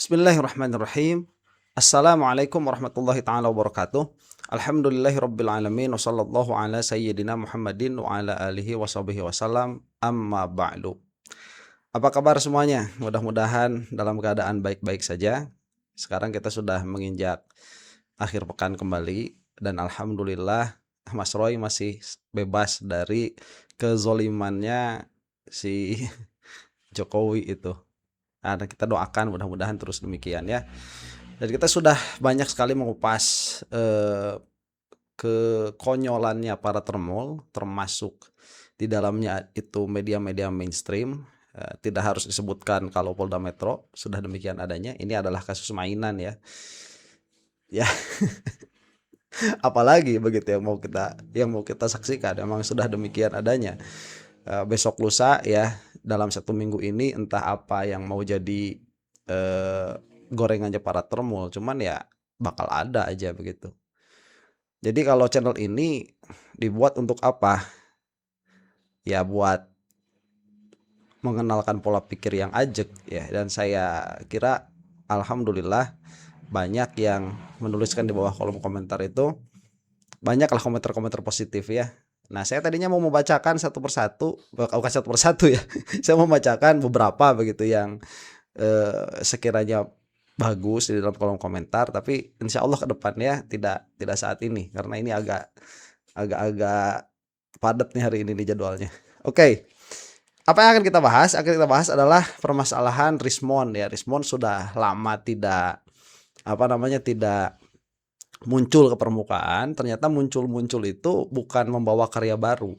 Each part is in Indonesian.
Bismillahirrahmanirrahim. Assalamualaikum warahmatullahi taala wabarakatuh. Alhamdulillahirabbil alamin wa sallallahu ala sayyidina Muhammadin wa ala alihi washabihi wasallam. Amma ba'du. Apa kabar semuanya? Mudah-mudahan dalam keadaan baik-baik saja. Sekarang kita sudah menginjak akhir pekan kembali dan alhamdulillah Mas Roy masih bebas dari kezolimannya si Jokowi itu. Nah, kita doakan mudah-mudahan terus demikian ya. Dan kita sudah banyak sekali mengupas kekonyolannya para termol, termasuk di dalamnya itu media-media mainstream. Tidak harus disebutkan kalau Polda Metro, sudah demikian adanya. Ini adalah kasus mainan ya. Ya. Apalagi begitu yang mau kita saksikan, memang sudah demikian adanya. Besok lusa ya, dalam 1 minggu ini entah apa yang mau jadi gorengannya para termul, cuman ya bakal ada aja begitu. Jadi kalau channel ini dibuat untuk apa? Ya buat mengenalkan pola pikir yang ajak ya, dan saya kira alhamdulillah banyak yang menuliskan di bawah kolom komentar itu, banyaklah komentar-komentar positif ya. Nah, saya tadinya mau membacakan satu persatu, bukan satu persatu ya. Saya mau membacakan beberapa begitu yang sekiranya bagus di dalam kolom komentar, tapi insya Allah ke depannya tidak saat ini karena ini agak padat nih hari ini di jadwalnya. Oke. Apa yang akan kita bahas? Akan kita bahas adalah permasalahan Rismond ya. Rismond sudah lama tidak muncul ke permukaan. Ternyata muncul itu bukan membawa karya baru,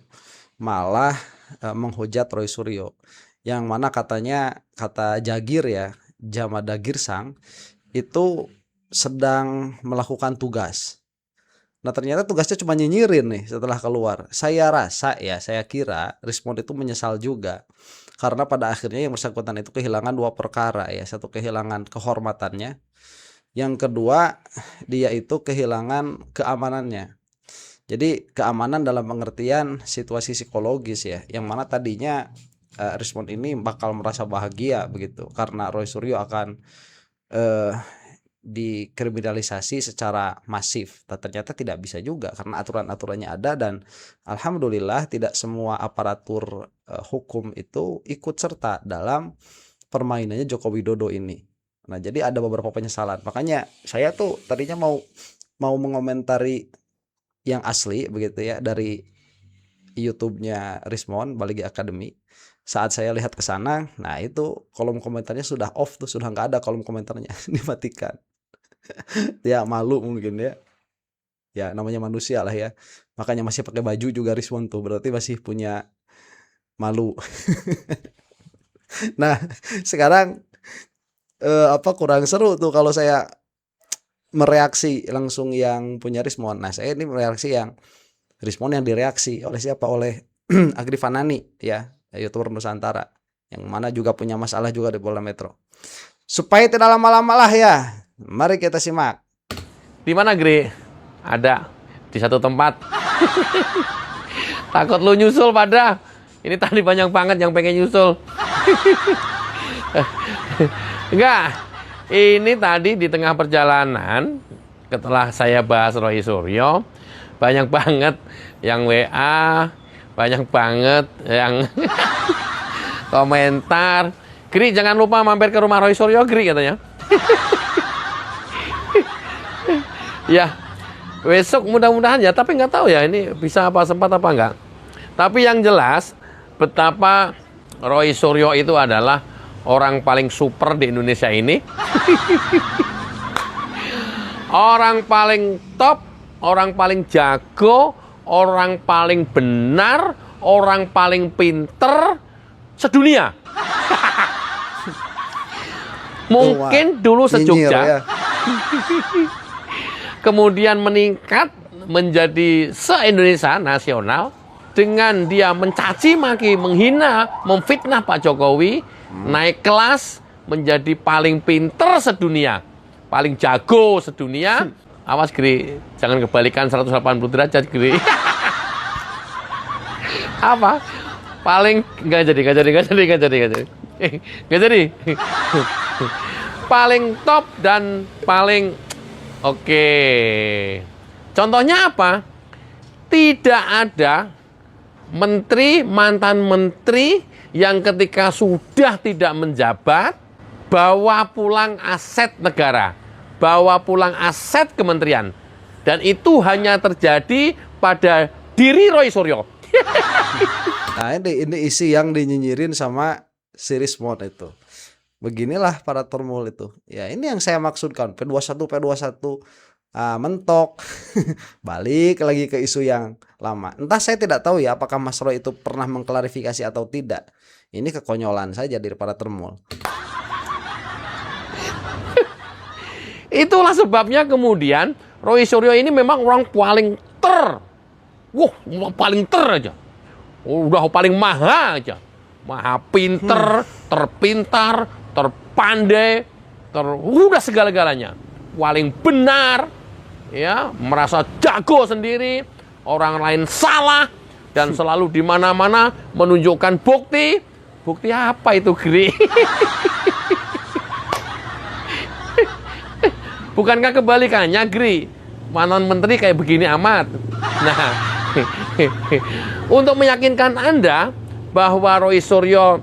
malah menghujat Roy Suryo, yang mana katanya, kata Jagir ya, Jamada Girsang itu sedang melakukan tugas. Nah, ternyata tugasnya cuma nyinyirin nih setelah keluar. Saya kira Rismond itu menyesal juga, karena pada akhirnya yang bersangkutan itu kehilangan 2 perkara ya. Satu, kehilangan kehormatannya. Yang kedua, dia itu kehilangan keamanannya. Jadi keamanan dalam pengertian situasi psikologis ya, yang mana tadinya Rismond ini bakal merasa bahagia begitu karena Roy Suryo akan dikriminalisasi secara masif. Ternyata tidak bisa juga karena aturan-aturannya ada, dan alhamdulillah tidak semua aparatur hukum itu ikut serta dalam permainannya Joko Widodo ini. Nah, jadi ada beberapa penyesalan. Makanya saya tuh tadinya mau mengomentari yang asli begitu ya dari YouTube-nya Rismond Baligi Academy. Saat saya lihat ke sana, nah itu kolom komentarnya sudah off tuh, sudah nggak ada kolom komentarnya, dimatikan. Ya malu mungkin ya. Ya namanya manusia lah ya. Makanya masih pakai baju juga Rismond tuh, berarti masih punya malu. Nah, sekarang kurang seru tuh kalau saya mereaksi langsung yang punya Rismond. Nah, saya ini mereaksi yang Rismond yang direaksi oleh siapa? Oleh Agri Fanani ya, YouTuber Nusantara, yang mana juga punya masalah juga di Polda Metro. Supaya tidak lama-lama lah ya, mari kita simak. Di mana, Gri? Ada di satu tempat. Takut lu nyusul pada. Ini tadi banyak banget yang pengen nyusul. Enggak, ini tadi di tengah perjalanan setelah saya bahas Roy Suryo, banyak banget yang WA, banyak banget yang komentar. Gri, jangan lupa mampir ke rumah Roy Suryo, Gri, katanya. Ya, besok mudah-mudahan ya, tapi nggak tahu ya ini bisa apa, sempat apa enggak. Tapi yang jelas betapa Roy Suryo itu adalah orang paling super di Indonesia ini. Orang paling top, orang paling jago, orang paling benar, orang paling pinter sedunia. Mungkin dulu se-Jogja, ya. kemudian meningkat menjadi se-Indonesia nasional dengan dia mencaci maki, menghina, memfitnah Pak Jokowi, naik kelas menjadi paling pinter sedunia, paling jago sedunia. Awas, Gri, jangan kebalikan 180 derajat, Gri. Apa? Paling nggak jadi. paling top dan paling oke. Contohnya apa? Tidak ada menteri, mantan menteri yang ketika sudah tidak menjabat, bawa pulang aset negara, bawa pulang aset kementerian. Dan itu hanya terjadi pada diri Roy Suryo. Nah ini isi yang dinyinyirin sama si Rismond itu. Beginilah para termul itu. Ya ini yang saya maksudkan, P21 mentok. Balik lagi ke isu yang lama. Entah, saya tidak tahu ya apakah Mas Roy itu pernah mengklarifikasi atau tidak. Ini kekonyolan saja dari para termul. Itulah sebabnya kemudian Roy Suryo ini memang orang paling paling aja. Udah paling maha aja. Maha pinter, terpintar, terpandai, udah segala-galanya. Paling benar, ya, merasa jago sendiri, orang lain salah, dan selalu di mana-mana menunjukkan bukti. Bukti apa itu, Gri? Bukankah kebalikannya, Gri? Mantan menteri kayak begini amat. Nah, untuk meyakinkan Anda bahwa Roy Suryo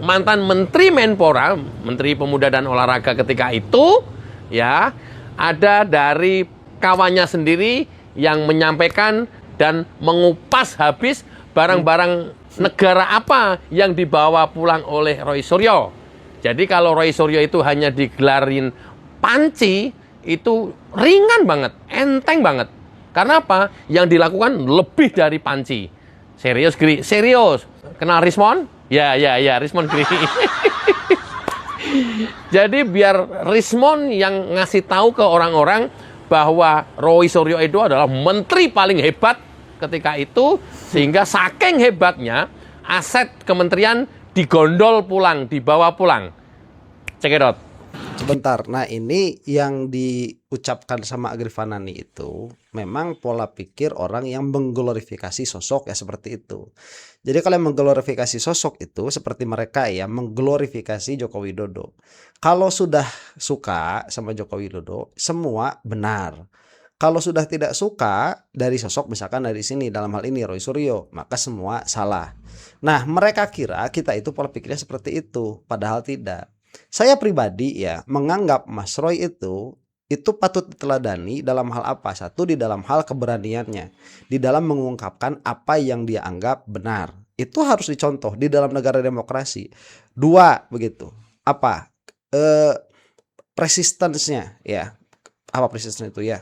mantan Menteri Menpora, Menteri Pemuda dan Olahraga ketika itu, ya, ada dari kawannya sendiri yang menyampaikan dan mengupas habis barang-barang negara apa yang dibawa pulang oleh Roy Suryo. Jadi kalau Roy Suryo itu hanya digelarin panci, itu ringan banget, enteng banget. Karena apa? Yang dilakukan lebih dari panci. Serius, Gri? Serius. Kenal Rismond? Ya, Rismond, Gri. Jadi biar Rismond yang ngasih tahu ke orang-orang bahwa Roy Suryo itu adalah menteri paling hebat ketika itu, sehingga saking hebatnya aset kementerian digondol pulang, dibawa pulang. Cekidot. Sebentar, nah ini yang diucapkan sama Agrifanani itu memang pola pikir orang yang mengglorifikasi sosok ya seperti itu. Jadi kalau yang mengglorifikasi sosok itu seperti mereka ya mengglorifikasi Joko Widodo. Kalau sudah suka sama Joko Widodo, semua benar. Kalau sudah tidak suka dari sosok, misalkan dari sini dalam hal ini Roy Suryo, maka semua salah. Nah, mereka kira kita itu pola pikirnya seperti itu, padahal tidak. Saya pribadi ya menganggap Mas Roy itu patut diteladani dalam hal apa? Satu, di dalam hal keberaniannya, di dalam mengungkapkan apa yang dia anggap benar. Itu harus dicontoh di dalam negara demokrasi. Dua, begitu. Apa? Persistence-nya ya. Apa persistence itu ya?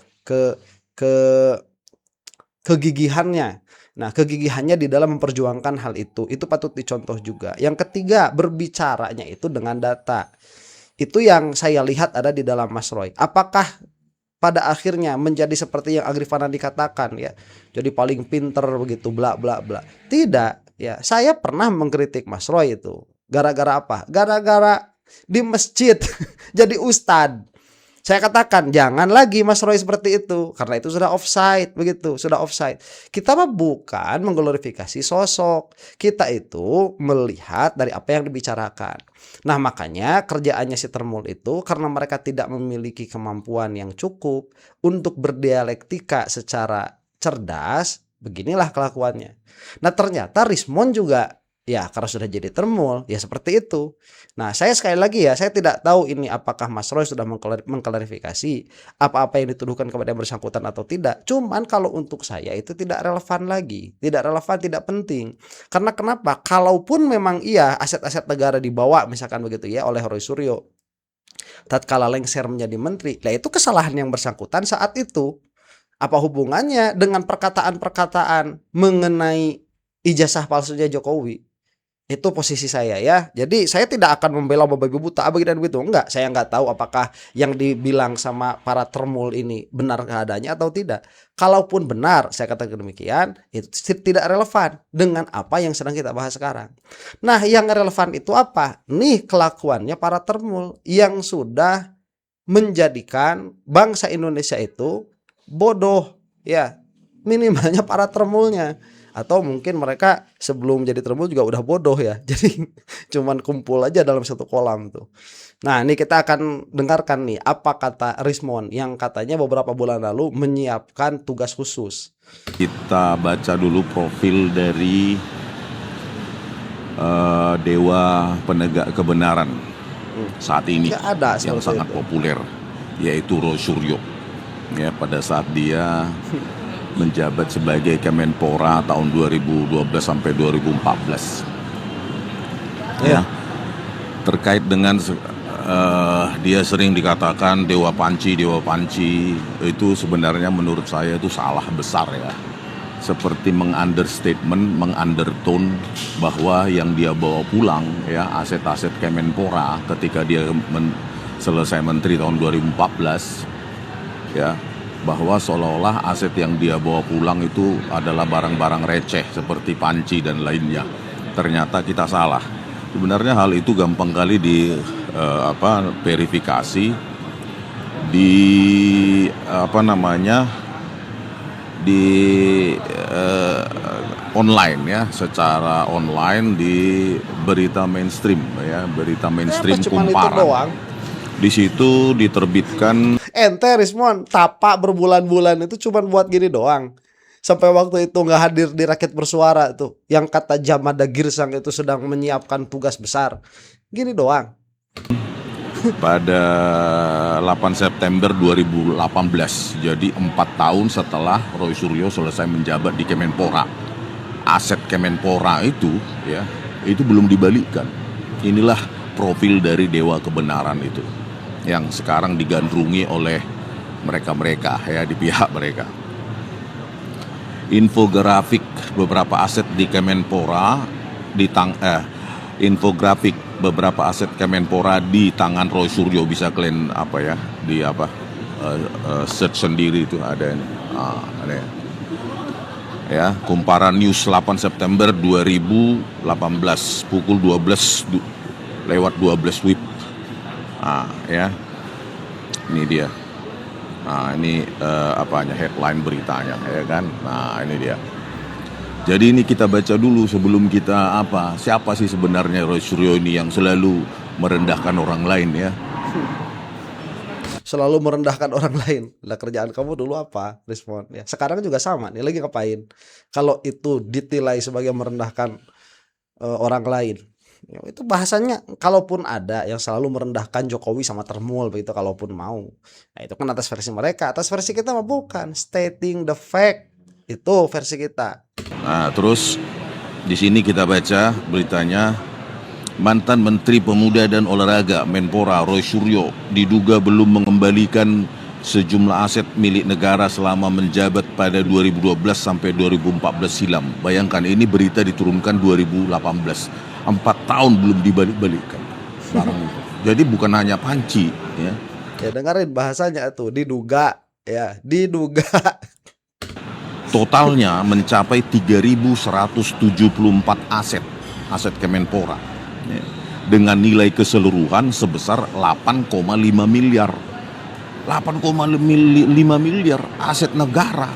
Kegigihannya. Nah, kegigihannya di dalam memperjuangkan hal itu patut dicontoh juga. Yang ketiga, berbicaranya itu dengan data. Itu yang saya lihat ada di dalam Mas Roy. Apakah pada akhirnya menjadi seperti yang Agrifanani dikatakan ya, jadi paling pinter begitu bla bla bla? Tidak ya. Saya pernah mengkritik Mas Roy itu. Gara-gara apa? Gara-gara di masjid jadi ustadz. Saya katakan jangan lagi Mas Roy seperti itu, karena itu sudah offside, begitu, sudah offside. Kita mah bukan mengglorifikasi sosok, kita itu melihat dari apa yang dibicarakan. Nah makanya kerjaannya si termul itu karena mereka tidak memiliki kemampuan yang cukup untuk berdialektika secara cerdas, beginilah kelakuannya. Nah ternyata Rismond juga ya karena sudah jadi termul ya seperti itu. Nah saya sekali lagi ya, saya tidak tahu ini apakah Mas Roy sudah mengklarifikasi apa-apa yang dituduhkan kepada yang bersangkutan atau tidak. Cuman kalau untuk saya itu tidak relevan lagi, tidak relevan, tidak penting. Karena kenapa? Kalaupun memang iya aset-aset negara dibawa misalkan begitu ya oleh Roy Suryo tatkala lengser menjadi menteri, nah itu kesalahan yang bersangkutan saat itu. Apa hubungannya dengan perkataan-perkataan mengenai ijazah palsunya Jokowi? Itu posisi saya ya. Jadi saya tidak akan membela babi buta begini dan begitu. Enggak, saya enggak tahu apakah yang dibilang sama para termul ini benar keadaannya atau tidak. Kalaupun benar, saya katakan demikian, itu tidak relevan dengan apa yang sedang kita bahas sekarang. Nah, yang relevan itu apa? Nih kelakuannya para termul yang sudah menjadikan bangsa Indonesia itu bodoh ya. Minimalnya para termulnya. Atau mungkin mereka sebelum jadi Trembun juga udah bodoh ya. Jadi cuman kumpul aja dalam satu kolam tuh. Nah, ini kita akan dengarkan nih apa kata Rismond yang katanya beberapa bulan lalu menyiapkan tugas khusus. Kita baca dulu profil dari Dewa Penegak Kebenaran saat ini Nggak ada yang seperti sangat itu. populer, yaitu Roy Suryo. Ya, pada saat dia menjabat sebagai Kemenpora tahun 2012 sampai 2014. Ya, terkait dengan dia sering dikatakan Dewa Panci, itu sebenarnya menurut saya itu salah besar ya. Seperti mengunderstatement, mengundertone bahwa yang dia bawa pulang ya aset-aset Kemenpora ketika dia selesai menteri tahun 2014 ya, bahwa seolah-olah aset yang dia bawa pulang itu adalah barang-barang receh seperti panci dan lainnya. Ternyata kita salah. Sebenarnya hal itu gampang kali verifikasi di online ya, secara online di berita mainstream ya, berita mainstream Cuman itu Kumparan. doang. Di situ diterbitkan Ente Rismond, tapak berbulan-bulan itu cuman buat gini doang. Sampai waktu itu nggak hadir di Rakyat Bersuara tuh, yang kata Jamada Girsang itu sedang menyiapkan tugas besar. Gini doang. pada 8 September 2018, jadi 4 tahun setelah Roy Suryo selesai menjabat di Kemenpora. Aset Kemenpora itu ya, itu belum dibalikkan. Inilah profil dari Dewa Kebenaran itu yang sekarang digandrungi oleh mereka-mereka ya, di pihak mereka. Infografik beberapa aset di Kemenpora infografik beberapa aset Kemenpora di tangan Roy Suryo, bisa kalian search sendiri itu ada ini. Ada ya, Kumparan News 8 September 2018 pukul 12:12 WIB. Ya. Ini dia. Ini headline beritanya ya kan. Nah, ini dia. Jadi ini kita baca dulu sebelum kita siapa sih sebenarnya Roy Suryo ini yang selalu merendahkan orang lain ya. Selalu merendahkan orang lain. Lah, kerjaan kamu dulu apa, Rismond? Ya, sekarang juga sama nih, lagi ngapain? Kalau itu ditilai sebagai merendahkan orang lain, ya, itu bahasanya kalaupun ada yang selalu merendahkan Jokowi sama Termul begitu, kalaupun mau. Nah, itu kan atas versi mereka, atas versi kita mah bukan. Stating the fact. Itu versi kita. Nah, terus di sini kita baca beritanya, mantan Menteri Pemuda dan Olahraga Menpora Roy Suryo diduga belum mengembalikan sejumlah aset milik negara selama menjabat pada 2012 sampai 2014 silam. Bayangkan, ini berita diturunkan 2018. 4 tahun belum dibalik-balikan barang itu. Jadi bukan hanya panci ya. Ya, dengerin bahasanya tuh, diduga ya, diduga. Totalnya mencapai 3.174 aset Kemenpora ya, dengan nilai keseluruhan sebesar 8,5 miliar. 8,5 miliar aset negara,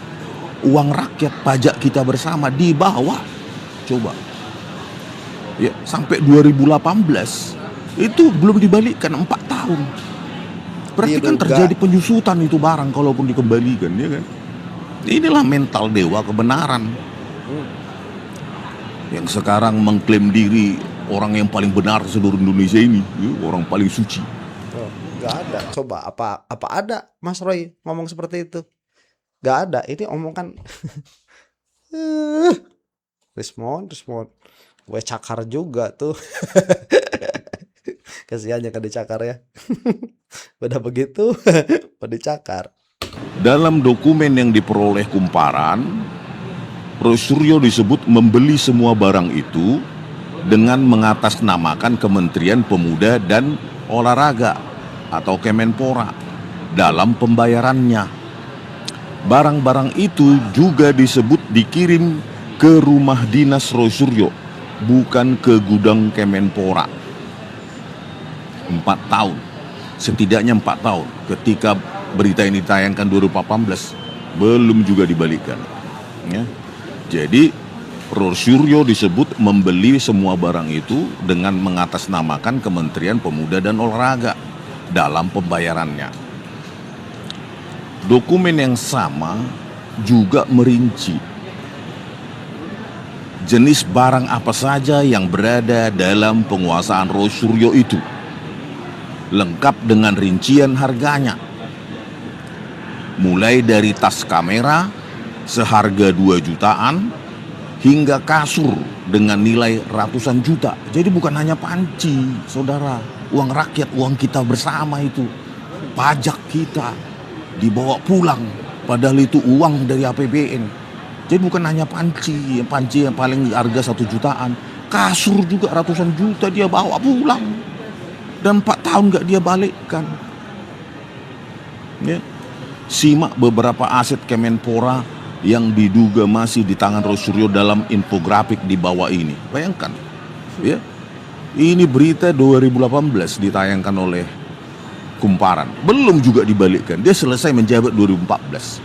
uang rakyat, pajak kita bersama dibawa. Coba ya, sampai 2018 itu belum dibalikkan 4 tahun. Berarti kan terjadi penyusutan itu barang kalaupun dikembalikan ya kan. Inilah mental Dewa Kebenaran yang sekarang mengklaim diri orang yang paling benar seluruh Indonesia ini, orang paling suci. Gak ada. Coba apa ada Mas Roy ngomong seperti itu? Gak ada. Ini omongan Rismond, gue cakar juga tuh. Kasihannya kan dicakar ya. Udah begitu, udah dicakar. Dalam dokumen yang diperoleh Kumparan, Roy Suryo disebut membeli semua barang itu dengan mengatasnamakan Kementerian Pemuda dan Olahraga atau Kemenpora dalam pembayarannya. Barang-barang itu juga disebut dikirim ke rumah dinas Roy Suryo, bukan ke gudang Kemenpora. 4 tahun, setidaknya 4 tahun. Ketika berita ini ditayangkan 2018, belum juga dibalikan ya. Jadi Rosuryo disebut membeli semua barang itu dengan mengatasnamakan Kementerian Pemuda dan Olahraga dalam pembayarannya. Dokumen yang sama juga merinci jenis barang apa saja yang berada dalam penguasaan Rosuryo itu, lengkap dengan rincian harganya. Mulai dari tas kamera seharga 2 jutaan hingga kasur dengan nilai ratusan juta. Jadi bukan hanya panci, saudara. Uang rakyat, uang kita bersama itu. Pajak kita dibawa pulang. Padahal itu uang dari APBN. Jadi bukan hanya panci yang paling harga 1 jutaan. Kasur juga ratusan juta dia bawa pulang. Dan 4 tahun gak dia balikkan. Ya. Simak beberapa aset Kemenpora yang diduga masih di tangan Rosuryo dalam infografik di bawah ini. Bayangkan, ya, ini berita 2018 ditayangkan oleh Kumparan. Belum juga dibalikkan, dia selesai menjabat 2014.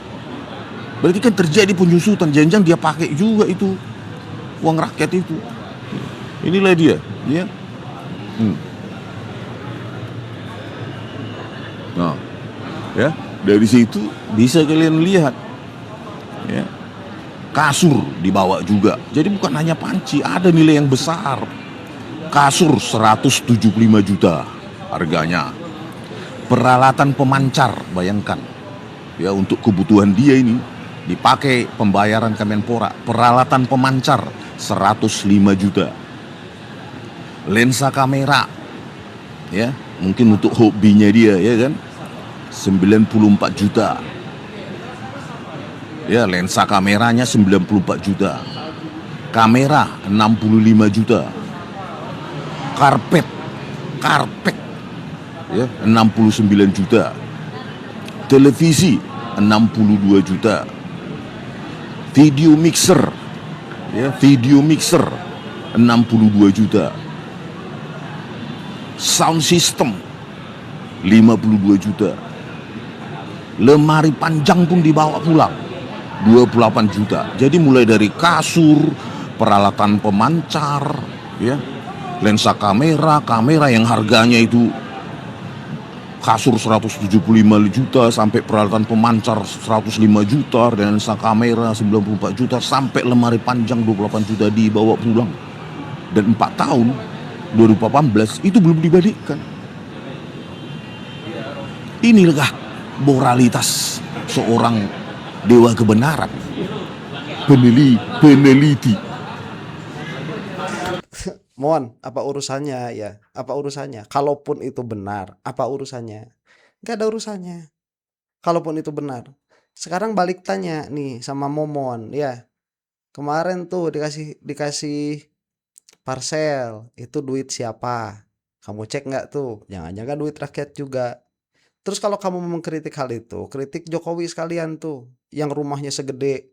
Berarti kan terjadi penyusutan, jangan-jangan dia pakai juga itu uang rakyat itu. Inilah dia, ya. Nah, ya, dari situ bisa kalian lihat. Ya. Kasur dibawa juga. Jadi bukan hanya panci, ada nilai yang besar. Kasur 175 juta harganya. Peralatan pemancar, bayangkan. Ya, untuk kebutuhan dia ini dipakai pembayaran Kemenpora. Peralatan pemancar 105 juta. Lensa kamera. Ya, mungkin untuk hobinya dia, ya kan. 94 juta. Ya, lensa kameranya 94 juta. Kamera 65 juta. Karpet ya 69 juta. Televisi 62 juta. Video mixer 62 juta. Sound system 52 juta. Lemari panjang pun dibawa pulang 28 juta. Jadi mulai dari kasur, peralatan pemancar, ya, lensa kamera yang harganya itu kasur 175 juta sampai peralatan pemancar 105 juta dan lensa kamera 94 juta sampai lemari panjang 28 juta dibawa pulang. Dan 4 tahun 2018 itu belum dibalikkan. Inilah moralitas seorang dewa kebenaran, peneliti. Mon, apa urusannya ya? Apa urusannya? Kalaupun itu benar, apa urusannya? Gak ada urusannya. Kalaupun itu benar. Sekarang balik tanya nih sama Momon, ya. Kemarin tuh dikasih parcel, itu duit siapa? Kamu cek nggak tuh? Jangan-jangan duit rakyat juga. Terus kalau kamu mau mengkritik hal itu, kritik Jokowi sekalian tuh, yang rumahnya segede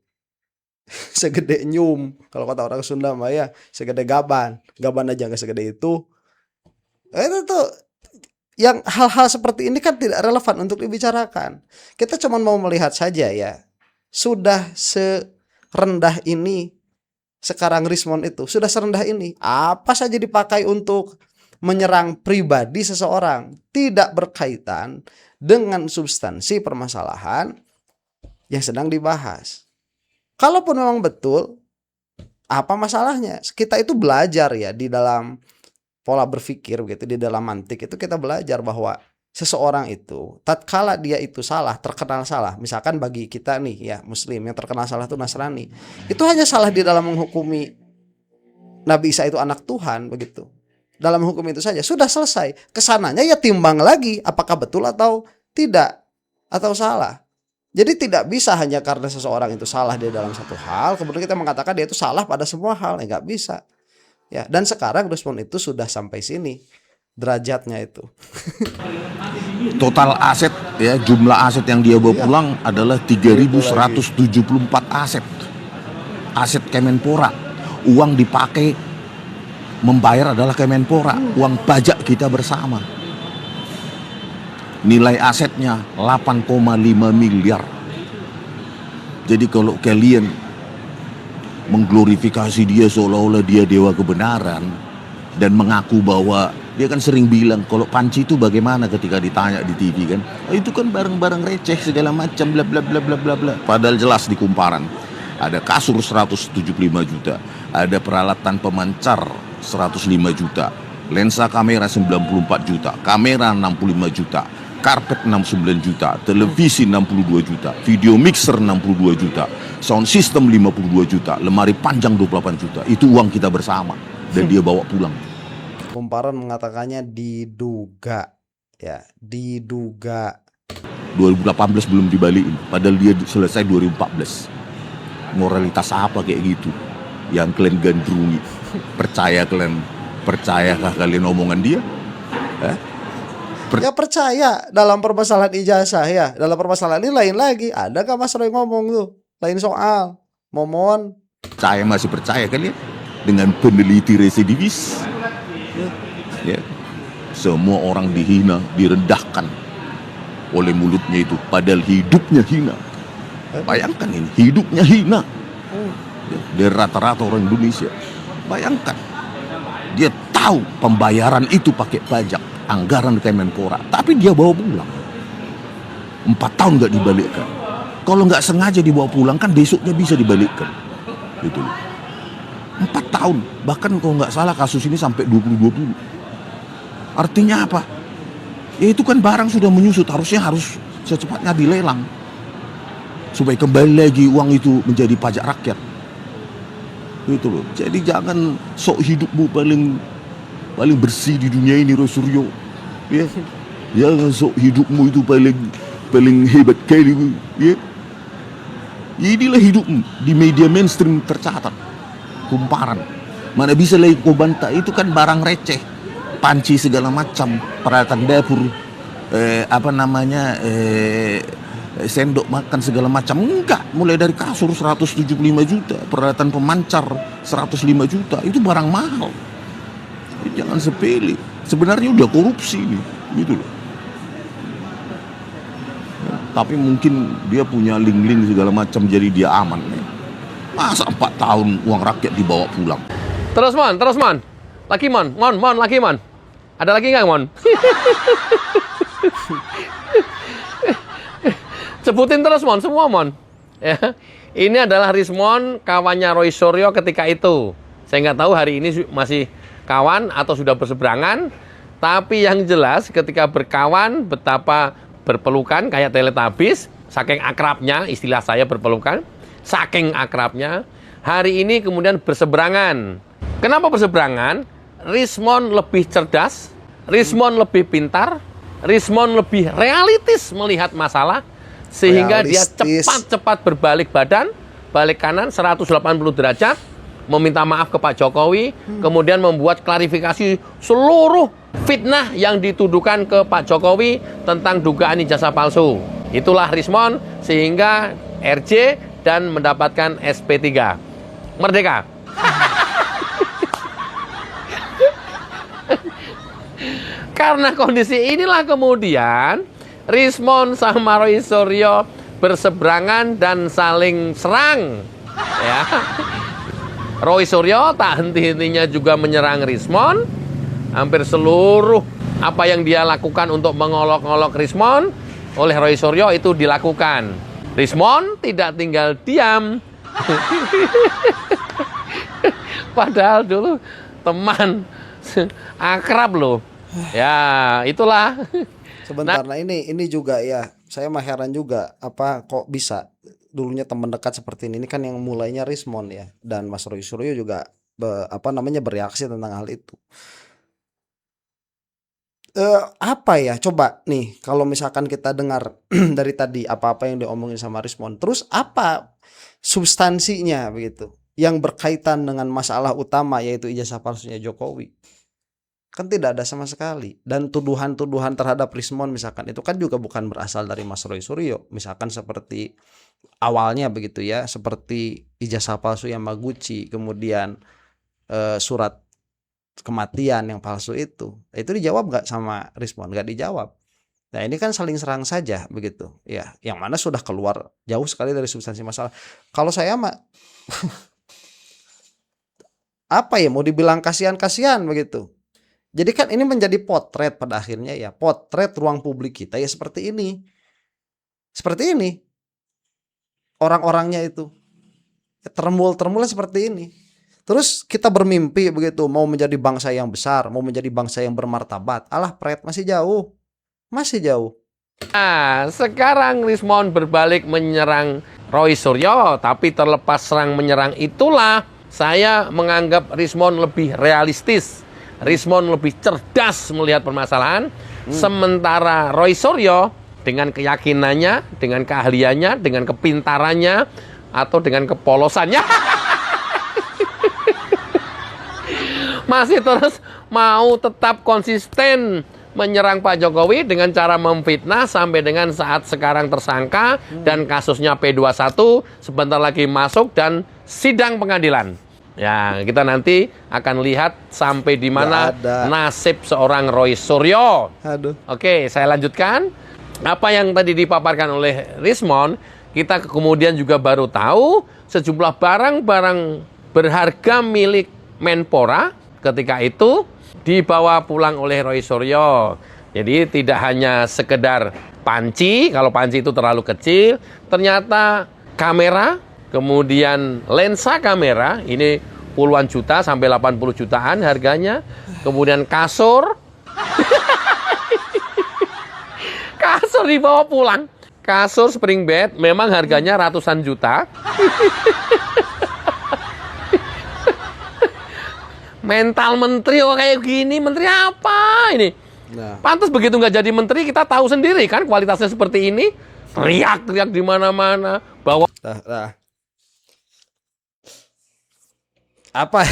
nyum, kalau kata orang Sunda mah ya, segede gaban aja nggak segede itu. Itu tuh yang hal-hal seperti ini kan tidak relevan untuk dibicarakan. Kita cuma mau melihat saja ya, sudah serendah ini sekarang Rismon itu, sudah serendah ini, apa saja dipakai untuk menyerang pribadi seseorang, tidak berkaitan dengan substansi permasalahan yang sedang dibahas. Kalaupun memang betul, apa masalahnya? Kita itu belajar ya di dalam pola berpikir gitu, di dalam mantik itu kita belajar bahwa seseorang itu tatkala dia itu salah, terkenal salah, misalkan bagi kita nih ya Muslim yang terkenal salah itu Nasrani, itu hanya salah di dalam menghukumi Nabi Isa itu anak Tuhan begitu. Dalam hukum itu saja sudah selesai. Kesananya ya timbang lagi apakah betul atau tidak, atau salah. Jadi tidak bisa hanya karena seseorang itu salah dia dalam satu hal kemudian kita mengatakan dia itu salah pada semua hal, nggak bisa. Ya, dan sekarang respon itu sudah sampai sini derajatnya itu. Total aset ya, jumlah aset yang dia bawa pulang adalah 3.174 aset. Aset Kemenpora. Uang dipakai membayar adalah Kemenpora, uang pajak kita bersama. Nilai asetnya 8,5 miliar. Jadi kalau kalian mengglorifikasi dia seolah-olah dia dewa kebenaran, dan mengaku bahwa dia kan sering bilang kalau Panci itu bagaimana ketika ditanya di TV kan, oh, itu kan barang-barang receh segala macam bla bla bla bla bla bla. Padahal jelas di kumparan ada kasur 175 juta, ada peralatan pemancar 105 juta, lensa kamera 94 juta, kamera 65 juta, karpet 69 juta, televisi 62 juta, video mixer 62 juta, sound system 52 juta, lemari panjang 28 juta. Itu uang kita bersama dan dia bawa pulang. Kumparan mengatakannya diduga, ya, diduga. 2018 belum dibalikin, padahal dia selesai 2014. Moralitas apa kayak gitu yang kalian gandrungi? Percayakah kalian omongan dia? Ya percaya dalam permasalahan ijazah ya. Dalam permasalahan ini lain lagi. Adakah Mas Roy ngomong tuh? Lain soal. Momon. Masih percaya kalian dengan peneliti residivis? Ya. Semua orang dihina, direndahkan oleh mulutnya itu, padahal hidupnya hina. Bayangkan ini, hidupnya hina. Ya, dari rata-rata orang Indonesia. Bayangkan, dia tahu pembayaran itu pakai pajak, anggaran Kemenpora, tapi dia bawa pulang. 4 tahun nggak dibalikkan. Kalau nggak sengaja dibawa pulang kan besoknya bisa dibalikkan. Gitu loh. 4 tahun, bahkan kalau nggak salah kasus ini sampai 2020. Artinya apa? Ya itu kan barang sudah menyusut, harus secepatnya dilelang supaya kembali lagi uang itu menjadi pajak rakyat. Gitu loh. Jadi jangan sok hidupmu paling bersih di dunia ini, Roy Suryo. Ya, jangan sok hidupmu itu paling hebat kali. Ya. Inilah hidupmu di media mainstream tercatat. Kumparan. Mana bisa lagi kau bantah, itu kan barang receh. Panci segala macam, peralatan dapur, sendok makan segala macam. Enggak, mulai dari kasur 175 juta, peralatan pemancar 105 juta, itu barang mahal. Jangan sepele. Sebenarnya udah korupsi nih, gitu loh. Tapi mungkin dia punya link-link segala macam, jadi dia aman. Masa 4 tahun uang rakyat dibawa pulang? Terus Mon. Lagi Mon, lagi Mon. Ada lagi nggak Mon? Sebutin terus Mon, semua Mon. Ya. Ini adalah Rismon, kawannya Roy Suryo ketika itu. Saya nggak tahu hari ini masih kawan atau sudah berseberangan. Tapi yang jelas ketika berkawan, betapa berpelukan kayak Teletubbies. Saking akrabnya, istilah saya berpelukan. Saking akrabnya. Hari ini kemudian berseberangan. Kenapa berseberangan? Rismon lebih cerdas, Rismon lebih pintar, Rismon lebih realistis melihat masalah, sehingga dia cepat-cepat berbalik badan, balik kanan 180 derajat, meminta maaf ke Pak Jokowi, kemudian membuat klarifikasi seluruh fitnah yang dituduhkan ke Pak Jokowi tentang dugaan ijazah palsu. Itulah Rismon, sehingga RJ dan mendapatkan SP3. Merdeka! Karena kondisi inilah kemudian Rismon sama Roy Suryo berseberangan dan saling serang. Ya. Roy Suryo tak henti-hentinya juga menyerang Rismon. Hampir seluruh apa yang dia lakukan untuk mengolok-olok Rismon oleh Roy Suryo itu dilakukan. Rismon tidak tinggal diam. Padahal dulu teman akrab loh. Ya, itulah. Sebentar, nah ini juga ya, saya mah heran juga apa kok bisa dulunya teman dekat seperti ini kan yang mulainya Rismon ya, dan Mas Roy Suryo juga bereaksi tentang hal itu. Apa ya, coba nih kalau misalkan kita dengar dari tadi apa-apa yang diomongin sama Rismon, terus apa substansinya begitu yang berkaitan dengan masalah utama yaitu ijazah palsunya Jokowi? Kan tidak ada sama sekali. Dan tuduhan-tuduhan terhadap Rismon misalkan itu kan juga bukan berasal dari Mas Roy Suryo. Misalkan seperti awalnya begitu ya, seperti ijazah palsu Yamaguchi, kemudian surat kematian yang palsu itu dijawab nggak sama Rismon? Nggak dijawab. Nah ini kan saling serang saja begitu ya, yang mana sudah keluar jauh sekali dari substansi masalah. Kalau saya mah apa ya, mau dibilang kasihan-kasihan begitu. Jadi kan ini menjadi potret pada akhirnya ya, potret ruang publik kita ya seperti ini. Seperti ini orang-orangnya itu. Termul-termulnya seperti ini. Terus kita bermimpi begitu, mau menjadi bangsa yang besar, mau menjadi bangsa yang bermartabat. Alah, pret, masih jauh. Masih jauh. Nah, sekarang Rismond berbalik menyerang Roy Suryo, tapi terlepas serang menyerang itulah saya menganggap Rismond lebih realistis. Rismond lebih cerdas melihat permasalahan. Sementara Roy Suryo dengan keyakinannya, dengan keahliannya, dengan kepintarannya, atau dengan kepolosannya masih terus mau tetap konsisten menyerang Pak Jokowi dengan cara memfitnah sampai dengan saat sekarang tersangka dan kasusnya P21 sebentar lagi masuk dan sidang pengadilan. Ya, kita nanti akan lihat sampai di mana nasib seorang Roy Suryo. Aduh. Oke, saya lanjutkan. Apa yang tadi dipaparkan oleh Rismond, kita kemudian juga baru tahu sejumlah barang-barang berharga milik Menpora ketika itu dibawa pulang oleh Roy Suryo. Jadi tidak hanya sekedar panci, kalau panci itu terlalu kecil, ternyata kamera, kemudian lensa kamera, ini puluhan juta sampai 80 jutaan harganya, kemudian kasur, kasur dibawa pulang. Kasur spring bed memang harganya ratusan juta. Mental menteri kok kayak gini, menteri apa ini? Nah, Pantas begitu nggak jadi menteri, kita tahu sendiri kan kualitasnya seperti ini. Teriak-teriak di mana-mana, bawa apa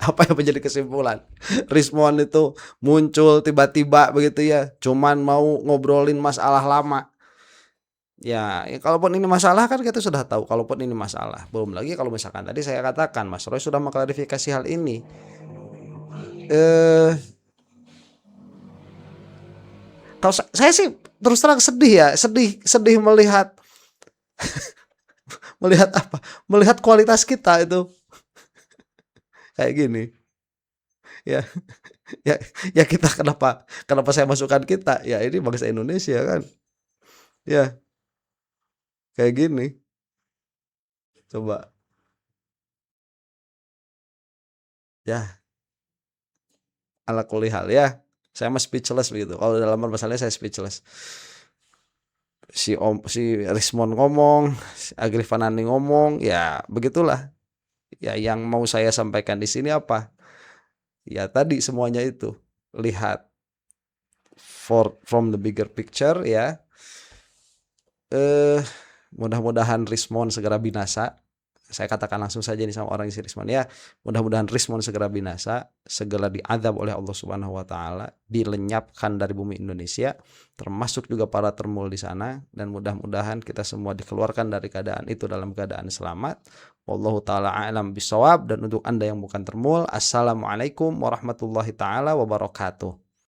apa yang menjadi kesimpulan? Rismond itu muncul tiba-tiba begitu ya, cuman mau ngobrolin masalah lama. Ya, kalaupun ini masalah kan kita sudah tahu kalaupun ini masalah. Belum lagi kalau misalkan tadi saya katakan Mas Roy sudah mengklarifikasi hal ini. Kalau saya sih terus terang sedih ya, sedih melihat melihat apa? Melihat kualitas kita itu kayak gini. Ya, ya kita kenapa saya masukkan kita? Ya ini bangsa Indonesia kan. Ya, kayak gini. Coba. Ya, ala kulli hal ya. Saya mah speechless begitu. Kalau dalam masalahnya saya speechless. Si Rismond ngomong, si Agri Fanani ngomong, ya begitulah. Ya yang mau saya sampaikan di sini apa? Ya tadi semuanya itu. Lihat from the bigger picture ya. Mudah-mudahan Rismond segera binasa. Saya katakan langsung saja nih sama orang isi Rismond ya, mudah-mudahan Rismond segera binasa, segera diazab oleh Allah Subhanahu wa taala, dilenyapkan dari bumi Indonesia, termasuk juga para termul di sana, dan mudah-mudahan kita semua dikeluarkan dari keadaan itu dalam keadaan selamat. Wallahu taala a'lam bishawab. Dan untuk Anda yang bukan termul, assalamualaikum warahmatullahi taala wabarakatuh.